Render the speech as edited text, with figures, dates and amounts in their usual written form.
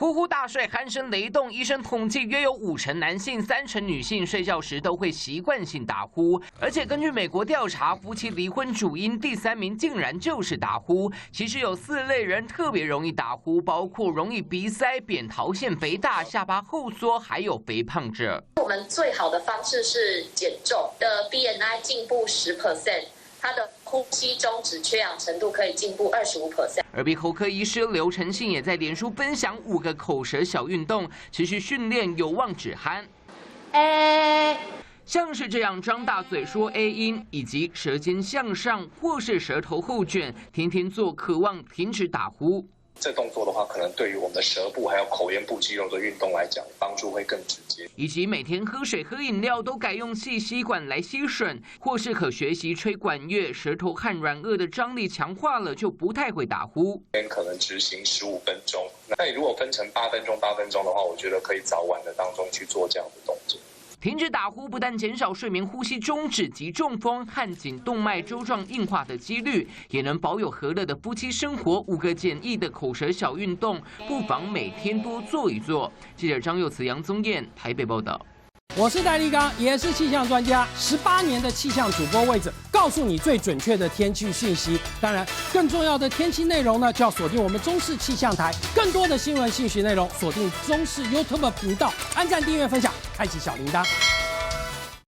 呼呼大睡，鼾声雷动。医生统计，约有50%男性、30%女性睡觉时都会习惯性打呼。而且根据美国调查，夫妻离婚主因第3名竟然就是打呼。其实有4类人特别容易打呼，包括容易鼻塞、扁桃腺肥大、下巴后缩，还有肥胖者。我们最好的方式是减重的 BMI 进步10%。他的呼吸中止缺氧程度可以进步25%。耳鼻喉科医师刘承信也在脸书分享5个口舌小运动，持续训练有望止鼾。像是这样张大嘴说 A 音，以及舌尖向上或是舌头后卷，天天做，渴望停止打呼。这动作的话，可能对于我们的舌部还有口咽部肌肉的运动来讲，帮助会更直接。以及每天喝水、喝饮料都改用细吸管来吸吮，或是可学习吹管乐，舌头和软腭的张力强化了，就不太会打呼。可能执行15分钟，那你如果分成8分钟的话，我觉得可以早晚的当中去做这样的动作。停止打呼不但减少睡眠呼吸中止及中风和颈动脉粥状硬化的几率，也能保有和乐的夫妻生活。5个简易的口舌小运动，不妨每天多做一做。记者张佑慈、杨宗彦台北报道。我是戴立刚，也是气象专家，18年的气象主播位置，告诉你最准确的天气讯息。当然，更重要的天气内容呢，就要锁定我们中视气象台。更多的新闻信息内容，锁定中视 YouTube 频道，按赞、订阅、分享，开启小铃铛。